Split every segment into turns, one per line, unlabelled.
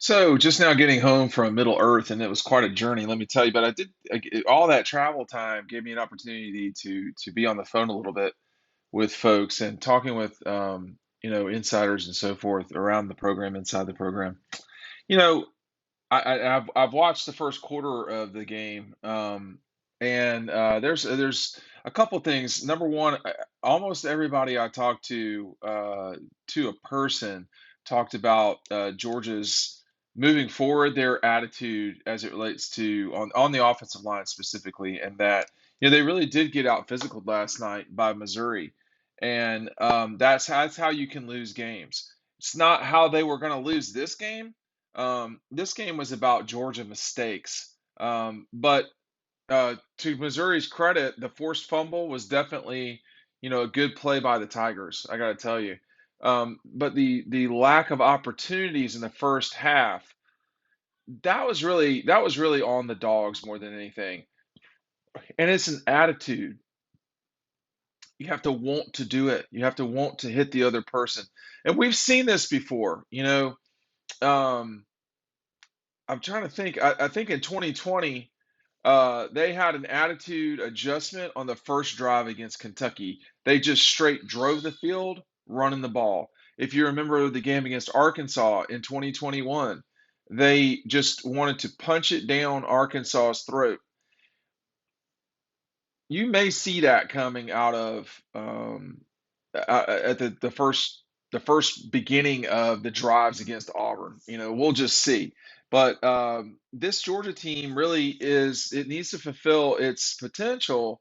So just now getting home from Middle Earth, and it was quite a journey, let me tell you. But all that travel time gave me an opportunity to be on the phone a little bit with folks and talking with insiders and so forth around the program, inside the program. You know, I've watched the first quarter of the game, and there's a couple things. Number one, almost everybody I talked to a person talked about Georgia's moving forward, their attitude as it relates to on the offensive line specifically, and that they really did get out physical last night by Missouri, and that's how you can lose games. It's not how they were going to lose this game. This game was about Georgia mistakes. But to Missouri's credit, the forced fumble was definitely, a good play by the Tigers. I got to tell you. But the lack of opportunities in the first half, that was really on the dogs more than anything. And it's an attitude. You have to want to do it. You have to want to hit the other person. And we've seen this before. Um, I'm trying to think. I think in 2020, they had an attitude adjustment on the first drive against Kentucky. They just straight drove the field, running the ball. If you remember the game against Arkansas in 2021, they just wanted to punch it down Arkansas's throat. You may see that coming out of at the first beginning of the drives against Auburn. We'll just see. But this Georgia team really it needs to fulfill its potential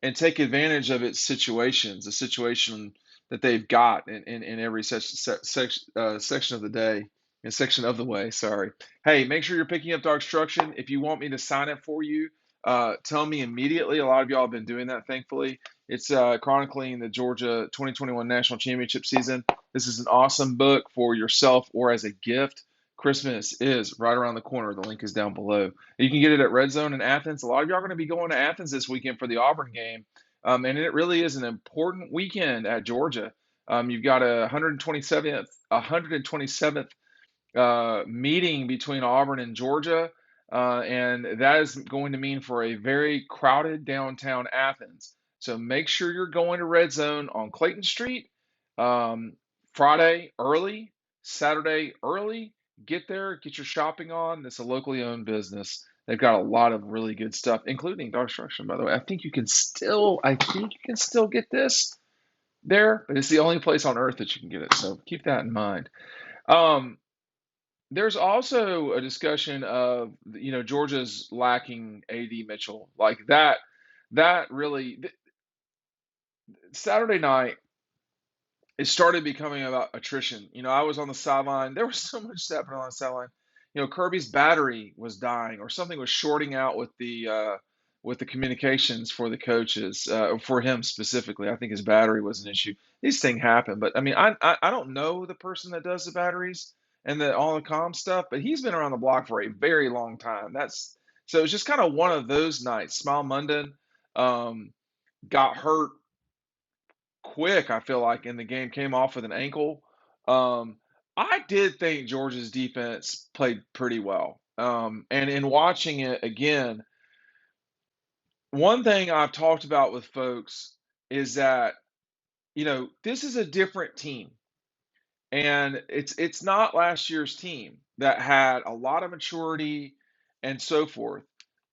and take advantage of its situations, the situation that they've got in every section of the day, and section of the way. Sorry. Hey, make sure you're picking up Dogstruction. If you want me to sign it for you, tell me immediately. A lot of y'all have been doing that, thankfully. It's chronicling the Georgia 2021 National Championship season. This is an awesome book for yourself or as a gift. Christmas is right around the corner. The link is down below. You can get it at Red Zone in Athens. A lot of y'all are going to be going to Athens this weekend for the Auburn game, and it really is an important weekend at Georgia. You've got a 127th meeting between Auburn and Georgia, and that is going to mean for a very crowded downtown Athens. So make sure you're going to Red Zone on Clayton Street um, Friday early, Saturday early. Get there, get your shopping on. It's a locally owned business. They've got a lot of really good stuff, including Dark Destruction, by the way. I think you can still get this there, but it's the only place on earth that you can get it. So keep that in mind. Um, there's also a discussion of Georgia's lacking AD Mitchell like that. That really Saturday night it started becoming about attrition. I was on the sideline. There was so much happening on the sideline. Kirby's battery was dying, or something was shorting out with the communications for the coaches, for him specifically. I think his battery was an issue. These things happen, but I mean, I don't know the person that does the batteries and all the comm stuff, but he's been around the block for a very long time. So it's just kind of one of those nights. Smile Munden um, got hurt quick, I feel like, in the game, came off with an ankle. Um, I did think Georgia's defense played pretty well. And in watching it again, one thing I've talked about with folks is that, this is a different team. And it's not last year's team that had a lot of maturity and so forth.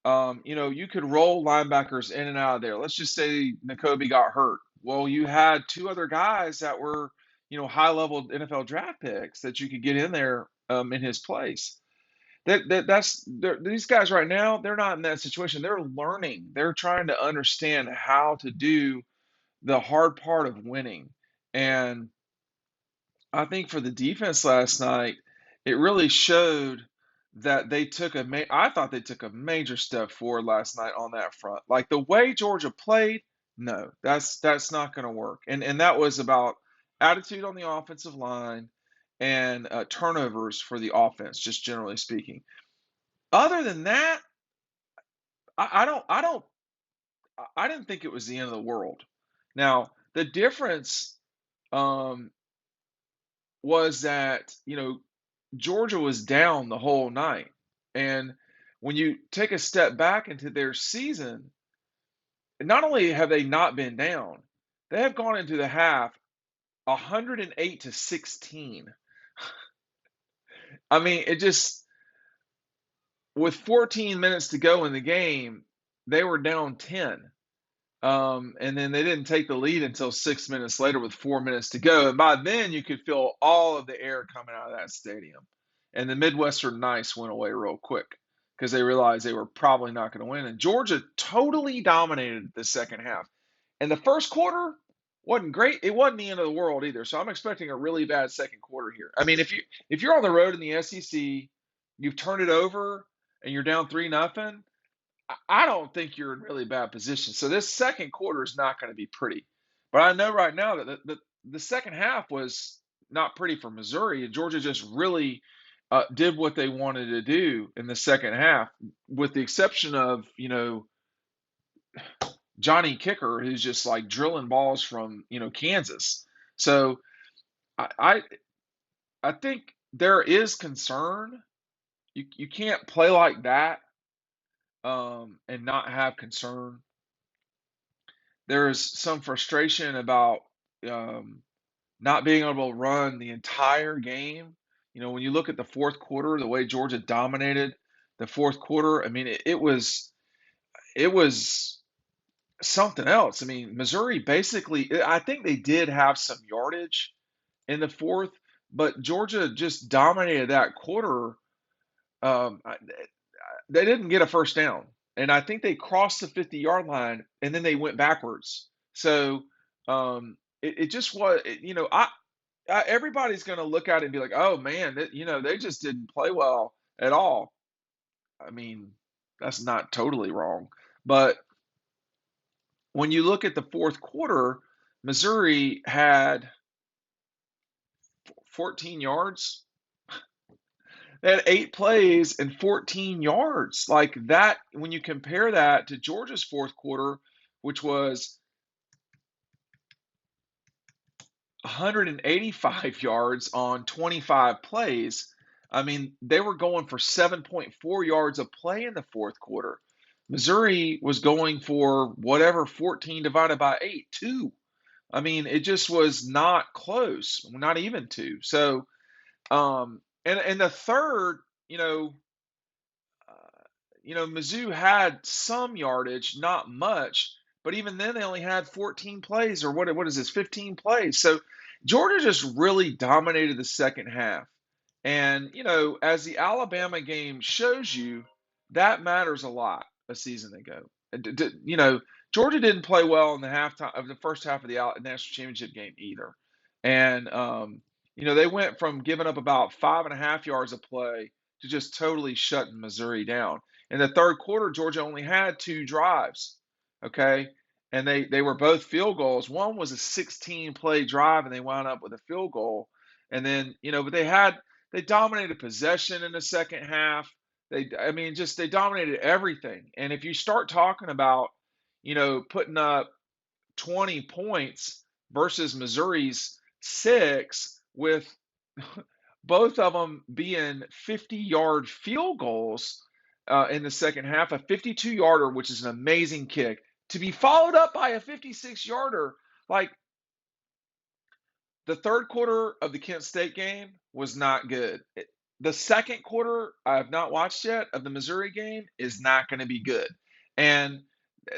You could roll linebackers in and out of there. Let's just say N'Kobe got hurt. Well, you had two other guys that were, high-level NFL draft picks that you could get in there in his place. These guys right now, they're not in that situation. They're learning. They're trying to understand how to do the hard part of winning. And I think for the defense last night, it really showed that I thought they took a major step forward last night on that front. Like the way Georgia played, no, that's not going to work. And that was about attitude on the offensive line and turnovers for the offense, just generally speaking. Other than that, I didn't think it was the end of the world. Now, the difference um, was that, Georgia was down the whole night. And when you take a step back into their season, not only have they not been down, they have gone into the half 108-16. I mean, it just with 14 minutes to go in the game, they were down 10. And then they didn't take the lead until 6 minutes later with 4 minutes to go. And by then, you could feel all of the air coming out of that stadium. And the Midwestern Nice went away real quick because they realized they were probably not going to win. And Georgia totally dominated the second half. And the first quarter wasn't great. It wasn't the end of the world either. So I'm expecting a really bad second quarter here. I mean, if you're on the road in the SEC, you've turned it over and you're down 3-0. I don't think you're in really bad position. So this second quarter is not going to be pretty. But I know right now that the second half was not pretty for Missouri, and Georgia just really did what they wanted to do in the second half, with the exception of Johnny Kicker, who's just like drilling balls from Kansas. So I I, I think there is concern. You can't play like that and not have concern. There's some frustration about um, not being able to run the entire game. When you look at the fourth quarter, the way Georgia dominated the fourth quarter, I mean, it was something else. I mean, Missouri basically, I think they did have some yardage in the fourth, but Georgia just dominated that quarter. Um, I- they didn't get a first down, and I think they crossed the 50-yard line, and then they went backwards. So it just was, everybody's going to look at it and be like, "Oh man, they just didn't play well at all." I mean, that's not totally wrong, but when you look at the fourth quarter, Missouri had 14 yards. They had 8 plays and 14 yards. Like that, when you compare that to Georgia's fourth quarter, which was 185 yards on 25 plays. I mean, they were going for 7.4 yards a play in the fourth quarter. Missouri was going for whatever 14 divided by 8, 2. I mean, it just was not close, not even 2. So, and the third, Mizzou had some yardage, not much, but even then they only had 14 plays, or what is this, 15 plays. So Georgia just really dominated the second half. And, as the Alabama game shows you, that matters a lot a season ago. Georgia didn't play well in the first half of the national championship game either. And, they went from giving up about 5.5 yards a play to just totally shutting Missouri down. In the third quarter, Georgia only had 2 drives, okay? And they were both field goals. One was a 16-play drive, and they wound up with a field goal. And then, but they dominated possession in the second half. I mean, just they dominated everything. And if you start talking about, putting up 20 points versus Missouri's 6, with both of them being 50-yard field goals in the second half, a 52-yarder, which is an amazing kick, to be followed up by a 56-yarder. Like, the third quarter of the Kent State game was not good. The second quarter, I have not watched yet, of the Missouri game is not going to be good. And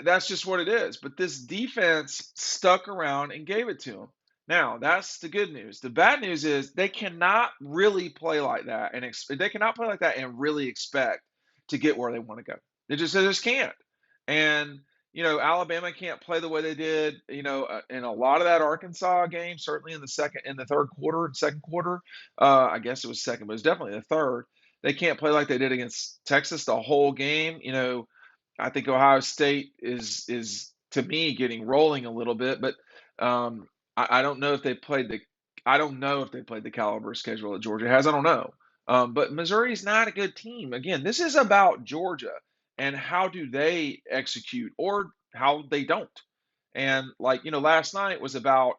that's just what it is. But this defense stuck around and gave it to them. Now, that's the good news. The bad news is they cannot really play like that, and they cannot play like that and really expect to get where they want to go. They just can't. And Alabama can't play the way they did, in a lot of that Arkansas game, certainly in the third quarter, second quarter. I guess it was second, but it was definitely the third. They can't play like they did against Texas the whole game. I think Ohio State is to me getting rolling a little bit, but I don't know if they played the caliber schedule that Georgia has. I don't know. But Missouri's not a good team. Again, this is about Georgia and how do they execute or how they don't. And last night was about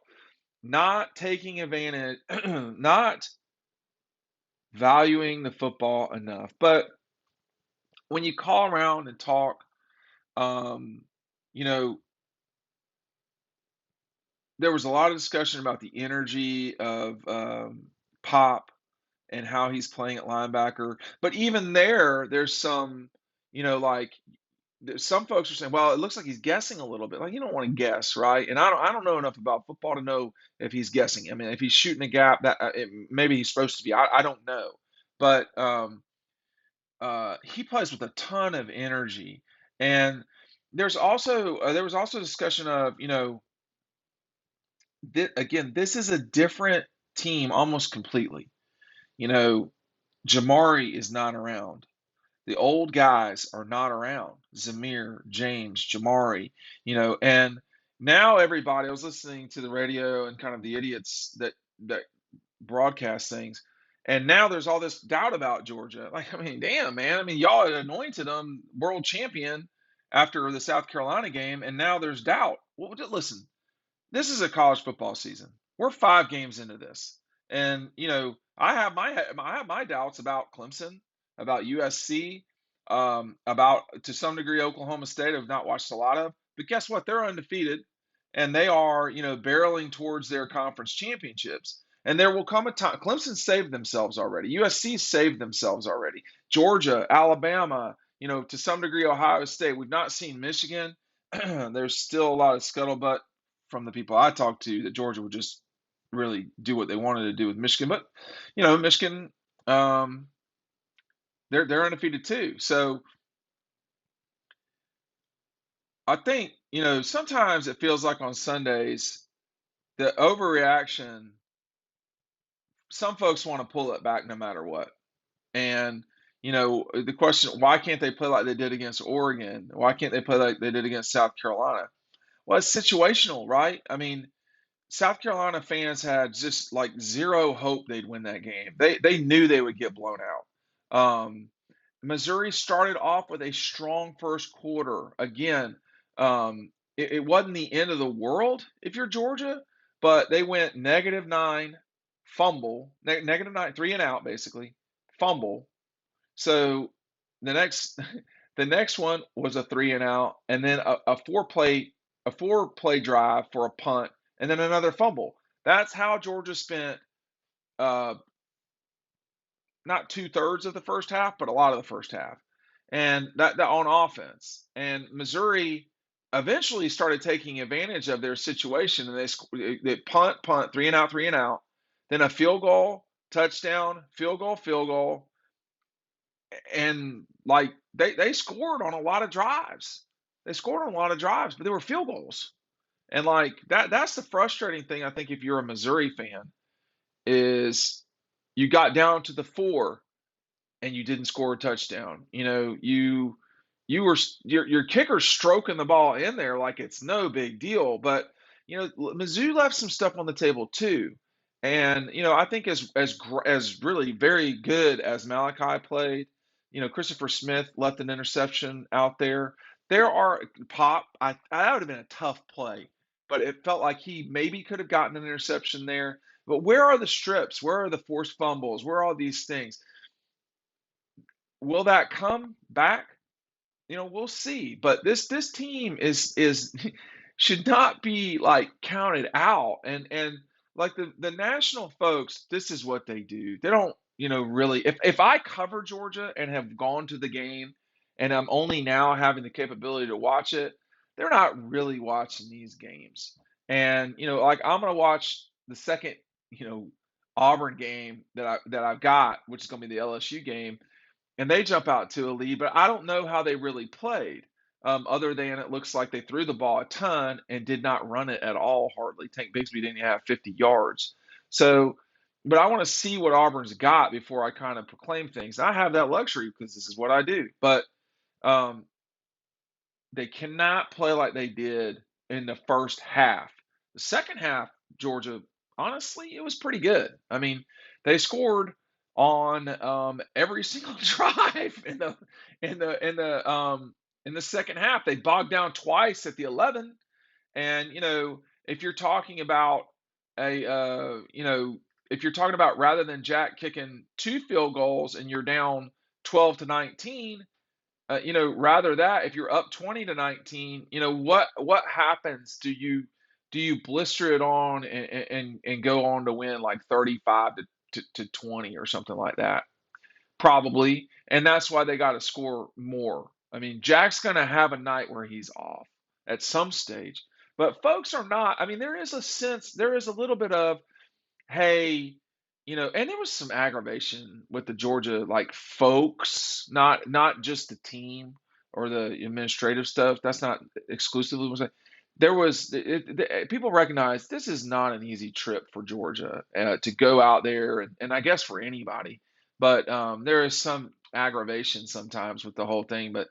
not taking advantage, not valuing the football enough. But when you call around and talk, um, you know, there was a lot of discussion about the energy of Pop and how he's playing at linebacker. But even there, there's some, like some folks are saying, well, it looks like he's guessing a little bit. Like you don't want to guess, right? And I don't know enough about football to know if he's guessing. I mean, if he's shooting a gap, maybe he's supposed to be. I don't know, but he plays with a ton of energy. And there was also discussion of again, this is a different team almost completely. You know, Jamari is not around. The old guys are not around. Zamir, James, Jamari, and now everybody, I was listening to the radio and kind of the idiots that broadcast things, and now there's all this doubt about Georgia. Like, I mean, damn, man. I mean, y'all had anointed them world champion after the South Carolina game, and now there's doubt. Well, listen, this is a college football season. We're 5 games into this, and I have my doubts about Clemson, about USC, about to some degree Oklahoma State. I've not watched a lot of, but guess what? They're undefeated, and they are barreling towards their conference championships. And there will come a time. Clemson saved themselves already. USC saved themselves already. Georgia, Alabama, to some degree Ohio State. We've not seen Michigan. There's still a lot of scuttlebutt from the people I talked to that Georgia would just really do what they wanted to do with Michigan. But Michigan, um, they're undefeated too. So I think sometimes it feels like on Sundays the overreaction. Some folks want to pull it back no matter what. And the question, why can't they play like they did against Oregon? Why can't they play like they did against South Carolina? Well, it's situational, right? I mean, South Carolina fans had just like zero hope they'd win that game. They knew they would get blown out. Missouri started off with a strong first quarter. Again, it wasn't the end of the world if you're Georgia, but they went -9, fumble, -9, 3 and out basically, fumble. So the next the next one was a 3 and out, and then a four play drive for a punt, and then another fumble. That's how Georgia spent uh, not 2/3 of the first half, but a lot of the first half, and that on offense. And Missouri eventually started taking advantage of their situation, and they punt, 3 and out, 3 and out, then a field goal, touchdown, field goal, and like they scored on a lot of drives. They scored on a lot of drives, but they were field goals. And like that's the frustrating thing, I think, if you're a Missouri fan, is you got down to the 4 and you didn't score a touchdown. You were your kicker's stroking the ball in there like it's no big deal, but Mizzou left some stuff on the table too. And I think as really very good as Malachi played, Christopher Smith left an interception out there. There are Pop. That would have been a tough play, but it felt like he maybe could have gotten an interception there. But where are the strips? Where are the forced fumbles? Where are all these things? Will that come back? We'll see. But this team is should not be like counted out. And like the national folks, this is what they do. They don't, really. If I cover Georgia and have gone to the game, and I'm only now having the capability to watch it, they're not really watching these games. And like I'm gonna watch the second, Auburn game that I've got, which is gonna be the LSU game, and they jump out to a lead, but I don't know how they really played. Other than it looks like they threw the ball a ton and did not run it at all, hardly. Tank Bigsby didn't have 50 yards. So, but I want to see what Auburn's got before I kind of proclaim things. I have that luxury because this is what I do. But um, they cannot play like they did in the first half. The second half, Georgia, honestly, it was pretty good. I mean, they scored on every single drive in the second half. They bogged down twice at the 11, and if you're talking about a if you're talking about rather than Jack kicking 2 field goals and you're down 12-19, rather that if you're up 20-19, what happens? Do you blister it on and go on to win like 35 to 20 or something like that? Probably, and that's why they got to score more. I mean, Jack's going to have a night where he's off at some stage, but folks are not. I mean, there is a sense, there is a little bit of, hey, and there was some aggravation with the Georgia like folks, not just the team or the administrative stuff. That's not exclusively what I'm saying. There was people recognize this is not an easy trip for Georgia to go out there, and I guess for anybody. But there is some aggravation sometimes with the whole thing. But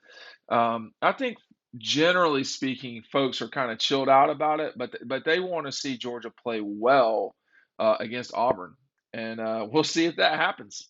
I think generally speaking, folks are kind of chilled out about it, but they want to see Georgia play well against Auburn, and we'll see if that happens.